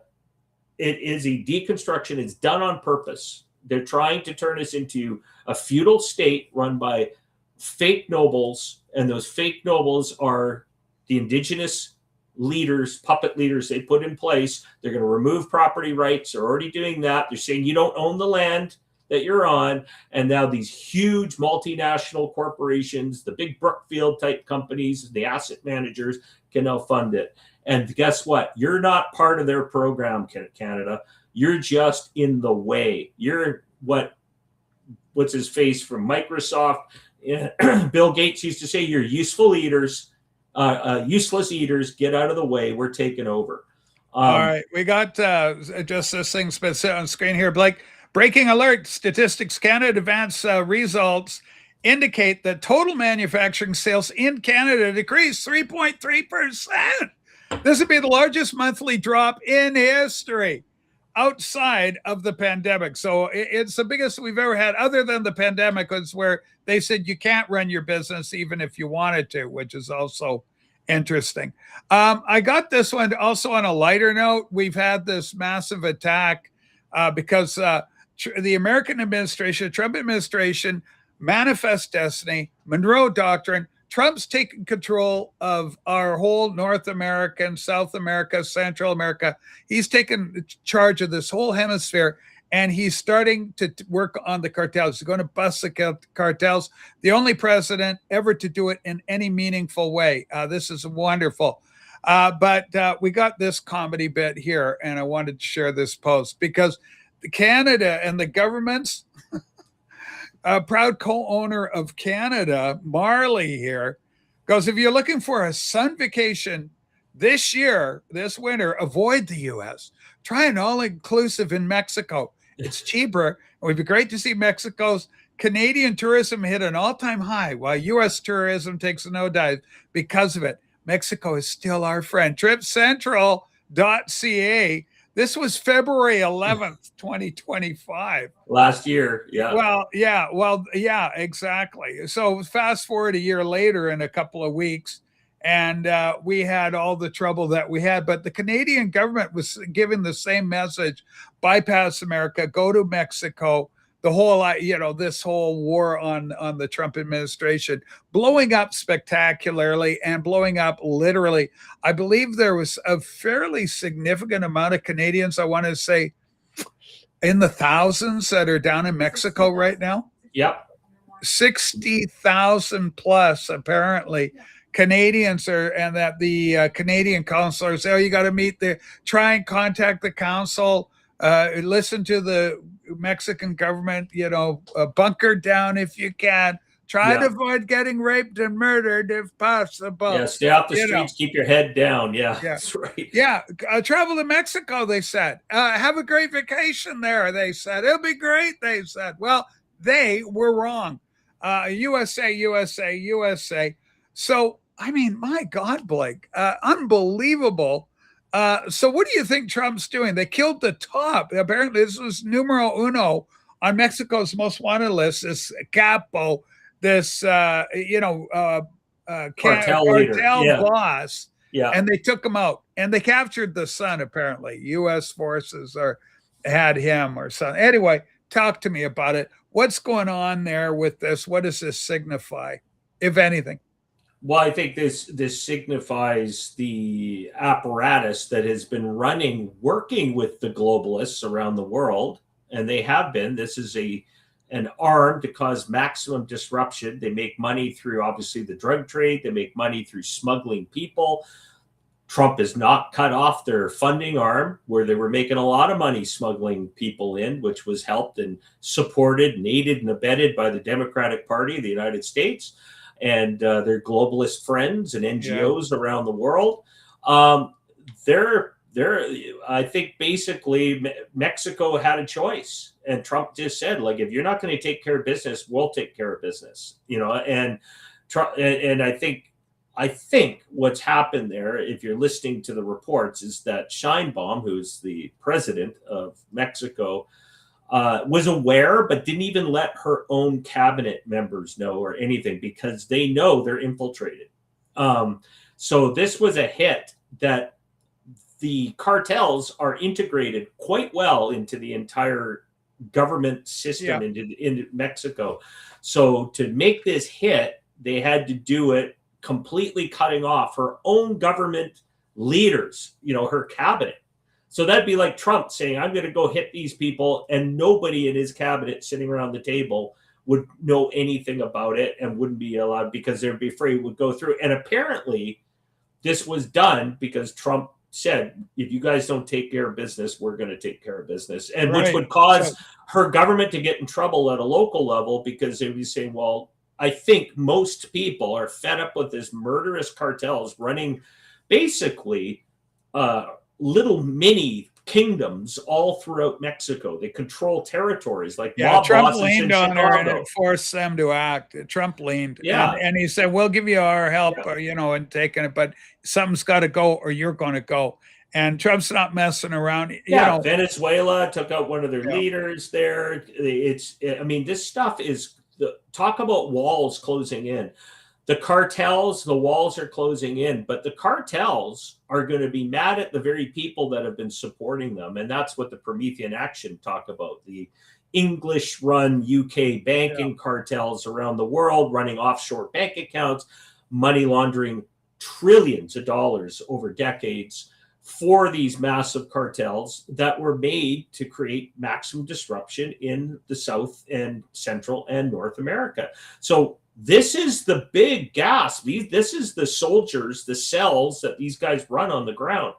It is a deconstruction. It's done on purpose. They're trying to turn us into a feudal state run by fake nobles, and those fake nobles are the indigenous leaders, puppet leaders they put in place. They're going to remove property rights. They're already doing that. They're saying you don't own the land that you're on. And now these huge multinational corporations, the big Brookfield type companies, the asset managers can now fund it. And guess what? You're not part of their program, Canada. You're just in the way. You're what's his face from Microsoft. Bill Gates used to say, you're useful eaters, useless eaters, get out of the way. We're taking over. All right. We got just this thing's been set on screen here. Blake, breaking alert. Statistics Canada advance results indicate that total manufacturing sales in Canada decreased 3.3%. This would be the largest monthly drop in history outside of the pandemic. So it's the biggest we've ever had, other than the pandemic, was where they said you can't run your business even if you wanted to, which is also interesting. I got this one also on a lighter note. We've had this massive attack because the American administration, Trump administration, Manifest Destiny, Monroe Doctrine, Trump's taken control of our whole North American, South America, Central America. He's taken charge of this whole hemisphere, and he's starting to work on the cartels. He's going to bust the cartels. The only president ever to do it in any meaningful way. This is wonderful. But we got this comedy bit here, and I wanted to share this post because Canada and the governments a proud co-owner of Canada, Marley here, goes, if you're looking for a sun vacation this year, this winter, avoid the U.S. Try an all-inclusive in Mexico. It's cheaper. It would be great to see Mexico's Canadian tourism hit an all-time high, while U.S. tourism takes a nosedive because of it. Mexico is still our friend. TripCentral.ca. This was February 11th, 2025. Last year, yeah. Well, yeah, exactly. So fast forward a year later in a couple of weeks, and we had all the trouble that we had. But the Canadian government was giving the same message: bypass America, go to Mexico. The whole, this whole war on the Trump administration blowing up spectacularly and blowing up literally. I believe there was a fairly significant amount of Canadians, I want to say in the thousands, that are down in Mexico right now. Yep. 60,000 plus apparently Canadians are, and that the Canadian consulars say, you got to try and contact the council, listen to the Mexican government, bunker down if you can. Try to avoid getting raped and murdered if possible. Yeah, stay off the streets, keep your head down. Yeah, that's right. Yeah, travel to Mexico, they said. Have a great vacation there, they said. It'll be great, they said. Well, they were wrong. USA. So, I mean, my God, Blake, unbelievable. So what do you think Trump's doing? They killed the top. Apparently, this was numero uno on Mexico's most wanted list, this capo, this, cartel boss. Yeah. And they took him out. And they captured the son, apparently. U.S. forces had him or something. Anyway, talk to me about it. What's going on there with this? What does this signify, if anything? Well, I think this signifies the apparatus that has been working with the globalists around the world, and they have been. This is an arm to cause maximum disruption. They make money through, obviously, the drug trade. They make money through smuggling people. Trump has not cut off their funding arm, where they were making a lot of money smuggling people in, which was helped and supported and aided and abetted by the Democratic Party of the United States and their globalist friends and NGOs around the world. I think basically Mexico had a choice, and Trump just said, like, if you're not going to take care of business, we'll take care of business, and Trump, and I think what's happened there, if you're listening to the reports, is that Sheinbaum, who's the president of Mexico, was aware, but didn't even let her own cabinet members know or anything, because they know they're infiltrated. So this was a hit that the cartels are integrated quite well into the entire government system into Mexico. So to make this hit, they had to do it completely cutting off her own government leaders, her cabinet. So that'd be like Trump saying, I'm going to go hit these people, and nobody in his cabinet sitting around the table would know anything about it and wouldn't be allowed, because they'd be afraid it would go through. And apparently this was done because Trump said, if you guys don't take care of business, we're going to take care of business. And which would cause her government to get in trouble at a local level, because they'd be saying, well, I think most people are fed up with this murderous cartels running basically little mini kingdoms all throughout Mexico. They control territories like Trump leaned on her and it forced them to act. Trump leaned, and he said, "We'll give you our help, and taking it, but something's got to go, or you're going to go." And Trump's not messing around. Venezuela took out one of their leaders there. This stuff is talk about walls closing in. The cartels, the walls are closing in, but the cartels are going to be mad at the very people that have been supporting them. And that's what the Promethean Action talk about. The English-run UK banking cartels around the world running offshore bank accounts, money laundering trillions of dollars over decades for these massive cartels that were made to create maximum disruption in the South and Central and North America. So this is the big gas. This is the soldiers, the cells that these guys run on the ground.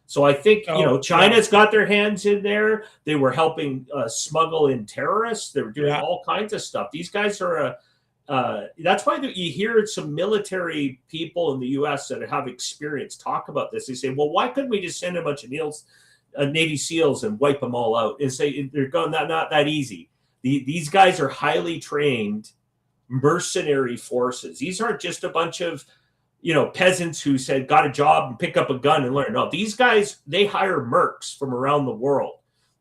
So I think, Oh, China's got their hands in there. They were helping smuggle in terrorists. They were doing all kinds of stuff. These guys are that's why you hear some military people in the U.S. that have experience talk about this. They say, well, why couldn't we just send a bunch of Navy SEALs and wipe them all out? And say they're going, not that easy. These guys are highly trained mercenary forces. These aren't just a bunch of peasants who said got a job and pick up a gun and learn. No, these guys, they hire mercs from around the world.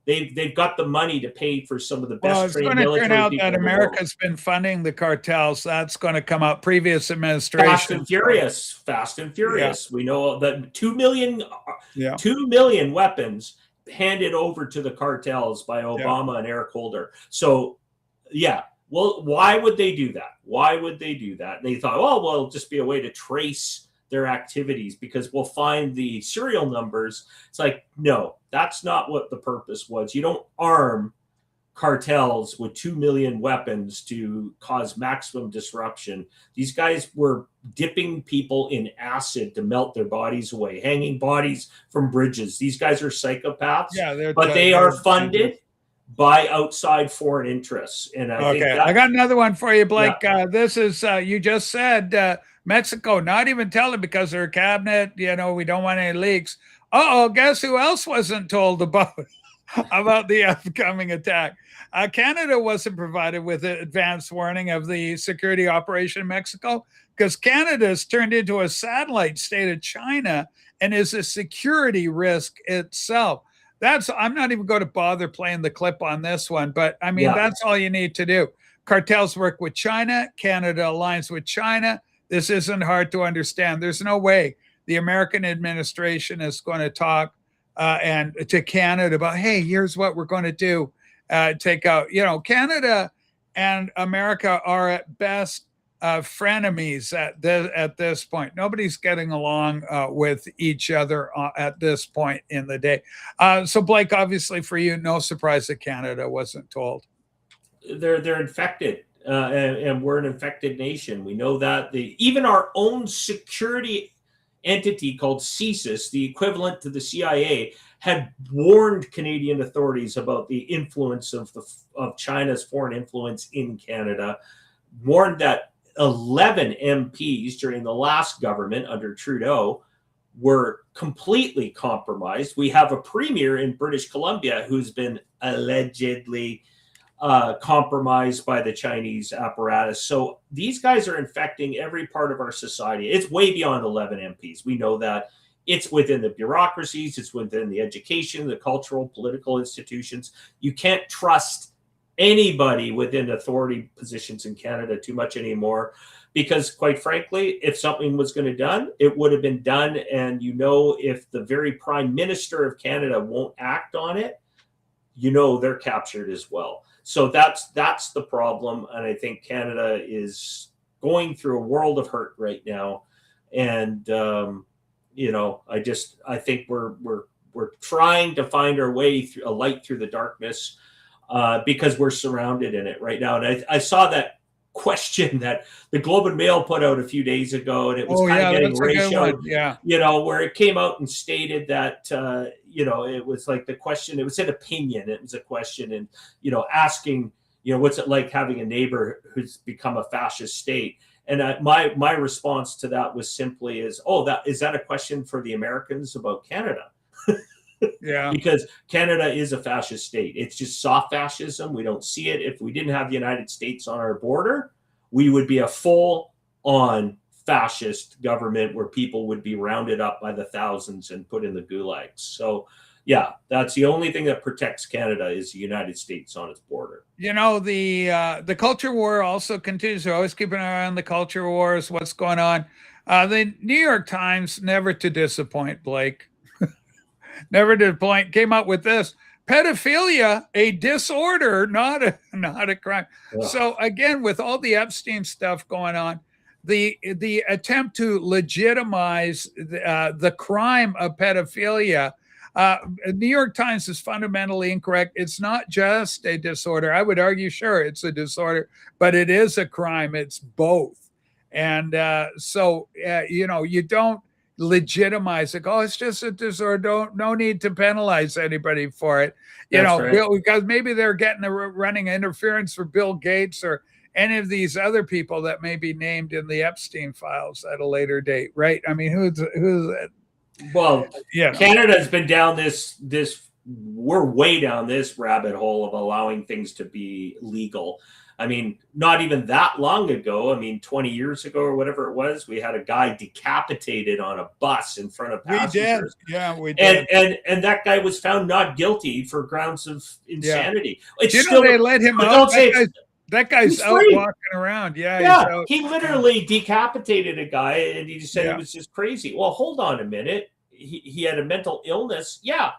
They've got the money to pay for some of the best trained military people. It's going to turn out that America's been funding the cartels. That's going to come up. Previous administration. Fast and furious. We know that 2 million weapons handed over to the cartels by Obama and Eric Holder. So, well, why would they do that? And they thought, well, it'll just be a way to trace their activities because we'll find the serial numbers. It's like, no, that's not what the purpose was. You don't arm cartels with 2 million weapons to cause maximum disruption. These guys were dipping people in acid to melt their bodies away, hanging bodies from bridges. These guys are psychopaths, but they are funded by outside foreign interests. And I got another one for you, Blake. This is, you just said Mexico not even telling because their cabinet, we don't want any leaks. Guess who else wasn't told about the upcoming attack? Canada wasn't provided with an advance warning of the security operation in Mexico because Canada has turned into a satellite state of China and is a security risk itself. I'm not even going to bother playing the clip on this one, but I mean, that's all you need to do. Cartels work with China. Canada aligns with China. This isn't hard to understand. There's no way the American administration is going to talk and to Canada about, hey, here's what we're going to do. Take out, Canada and America are at best frenemies at this point. Nobody's getting along with each other at this point in the day. So Blake, obviously for you, no surprise that Canada wasn't told. They're infected, and we're an infected nation. We know that. Even our own security entity called CSIS, the equivalent to the CIA, had warned Canadian authorities about the influence of China's foreign influence in Canada, warned that 11 MPs during the last government under Trudeau were completely compromised. We have a premier in British Columbia who's been allegedly compromised by the Chinese apparatus. So these guys are infecting every part of our society. It's way beyond 11 MPs. We know that. It's within the bureaucracies. It's within the education, the cultural, political institutions. You can't trust anybody within authority positions in Canada too much anymore, because quite frankly, if something was going to be done, it would have been done. And if the very Prime Minister of Canada won't act on it, they're captured as well. So that's the problem. And I think Canada is going through a world of hurt right now. And I think we're trying to find our way through a light through the darkness. Because we're surrounded in it right now. And I saw that question that the Globe and Mail put out a few days ago, and it was kind of getting ratioed, where it came out and stated that, it was like the question, it was an opinion. It was a question and, asking, what's it like having a neighbor who's become a fascist state? And my response to that was simply is that a question for the Americans about Canada? Yeah, because Canada is a fascist state. It's just soft fascism. We don't see it. If we didn't have the United States on our border, we would be a full-on fascist government where people would be rounded up by the thousands and put in the gulags. So, that's the only thing that protects Canada is the United States on its border. The culture war also continues. We're always keeping an eye on the culture wars, what's going on. The New York Times, never to disappoint, Blake. Never did point, came up with this: pedophilia, a disorder, not a crime. Ugh. So again, with all the Epstein stuff going on, the attempt to legitimize the crime of pedophilia, New York Times is fundamentally incorrect. It's not just a disorder. I would argue, sure, it's a disorder, but it is a crime. It's both. And you legitimize it. Oh, it's just a disorder. No need to penalize anybody for it. That's right. Bill, because maybe they're getting running interference for Bill Gates or any of these other people that may be named in the Epstein files at a later date, right? I mean, who's well, Canada's been down this we're way down this rabbit hole of allowing things to be legal. I mean, not even that long ago, 20 years ago or whatever it was, we had a guy decapitated on a bus in front of passengers. We did. Yeah, we did. And that guy was found not guilty for grounds of insanity. Yeah. It's still, they let him out? That guy's out walking around. Yeah, he literally decapitated a guy, and he just said he was just crazy. Well, hold on a minute. He had a mental illness. Yeah.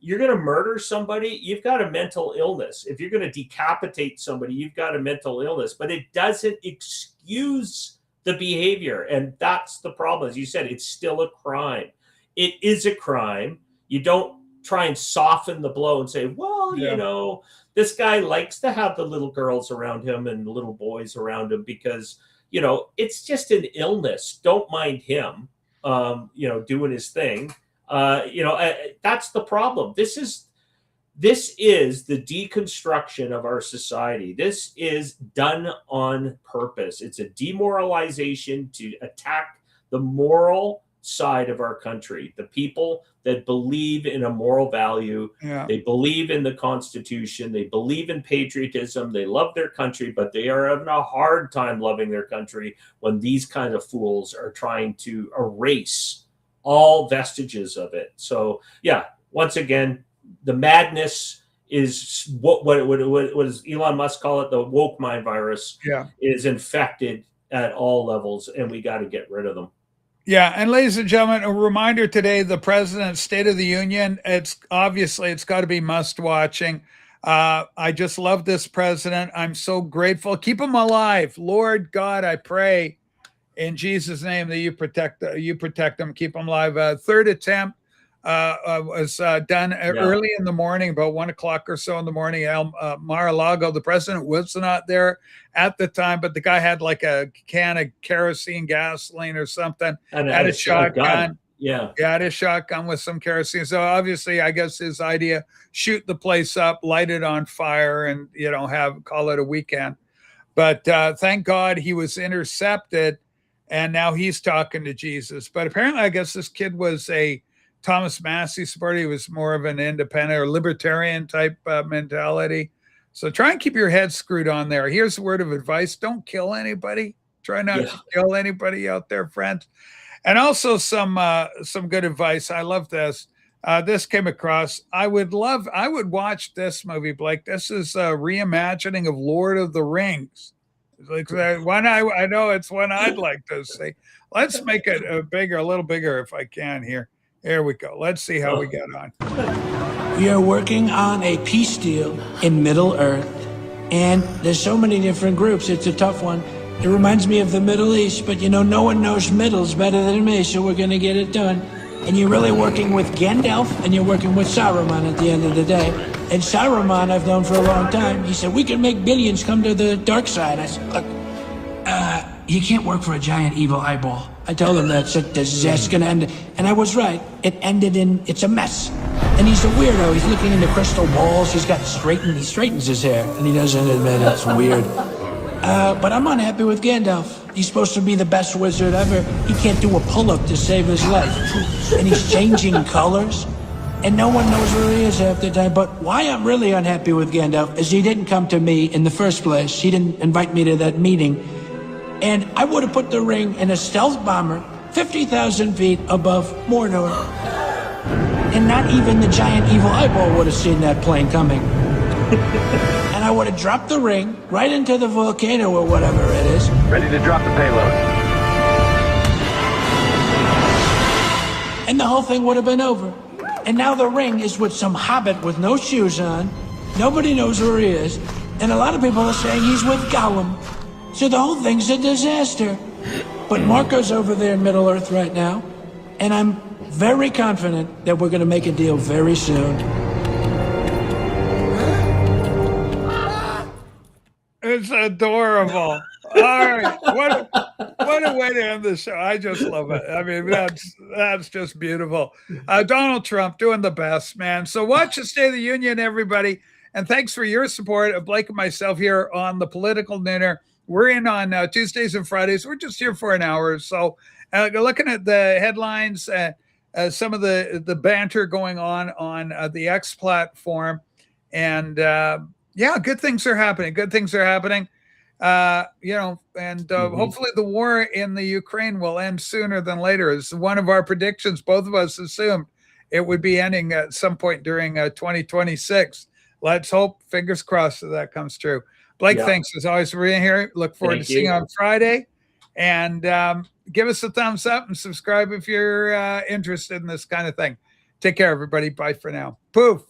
You're going to murder somebody, you've got a mental illness. If you're going to decapitate somebody, you've got a mental illness. But it doesn't excuse the behavior. And that's the problem. As you said, it's still a crime. It is a crime. You don't try and soften the blow and say, well, this guy likes to have the little girls around him and little boys around him because, it's just an illness. Don't mind him, doing his thing. That's the problem. This is the deconstruction of our society. This is done on purpose. It's a demoralization to attack the moral side of our country, the people that believe in a moral value. They believe in the Constitution. They believe in patriotism. They love their country, but they are having a hard time loving their country when these kind of fools are trying to erase all vestiges of it. So once again, the madness is what does Elon Musk call it? The woke mind virus is infected at all levels, and we got to get rid of them. Yeah, and ladies and gentlemen, a reminder today: the President's State of the Union. It's got to be must watching. I just love this president. I'm so grateful. Keep him alive, Lord God. I pray in Jesus' name that you protect them, keep them alive. Third attempt was done early in the morning, about 1 o'clock or so in the morning. Mar-a-Lago, the president was not there at the time, but the guy had like a can of kerosene, gasoline or something, and had a shotgun. Had a shotgun with some kerosene. So obviously, I guess his idea, shoot the place up, light it on fire, and call it a weekend. But thank God he was intercepted. And now he's talking to Jesus. But apparently, I guess this kid was a Thomas Massey supporter. He was more of an independent or libertarian type mentality. So try and keep your head screwed on there. Here's a word of advice. Don't kill anybody. Try not to kill anybody out there, friends. And also some good advice. I love this. This came across. I would watch this movie, Blake. This is a reimagining of Lord of the Rings. Like one, I know it's one I'd like to see. Let's make it a little bigger if I can here. Here we go. Let's see how we get on. We are working on a peace deal in Middle Earth, and there's so many different groups. It's a tough one. It reminds me of the Middle East, but no one knows middles better than me, so we're going to get it done. And you're really working with Gandalf, and you're working with Saruman at the end of the day. And Saruman I've known for a long time. He said, we can make billions come to the dark side. I said, look, you can't work for a giant evil eyeball. I told him that's going to end. And I was right. It ended it's a mess. And he's a weirdo. He's looking into crystal balls. He straightens his hair. And he doesn't admit it's weird. But I'm unhappy with Gandalf. He's supposed to be the best wizard ever. He can't do a pull-up to save his life. And he's changing colors. And no one knows where he is half the time. But why I'm really unhappy with Gandalf is he didn't come to me in the first place. He didn't invite me to that meeting. And I would have put the ring in a stealth bomber 50,000 feet above Mordor. And not even the giant evil eyeball would have seen that plane coming. And I would have dropped the ring right into the volcano or whatever it is. Ready to drop the payload. And the whole thing would have been over. And now the ring is with some hobbit with no shoes on. Nobody knows where he is. And a lot of people are saying he's with Gollum. So the whole thing's a disaster. But Marco's over there in Middle Earth right now. And I'm very confident that we're going to make a deal very soon. It's adorable. All right. What What a way to end the show. I just love it. I mean, that's just beautiful. Donald Trump doing the best, man. So watch the State of the Union, everybody. And thanks for your support of Blake and myself here on the Political Nooner. We're in on Tuesdays and Fridays. We're just here for an hour or so. Looking at the headlines, some of the banter going on the X platform. And good things are happening. Good things are happening. Hopefully the war in the Ukraine will end sooner than later. It's one of our predictions. Both of us assumed it would be ending at some point during 2026. Let's hope, fingers crossed, that comes true. Blake, thanks as always for being here. Look forward to seeing you on Friday. And give us a thumbs up and subscribe if you're interested in this kind of thing. Take care, everybody. Bye for now. Poof.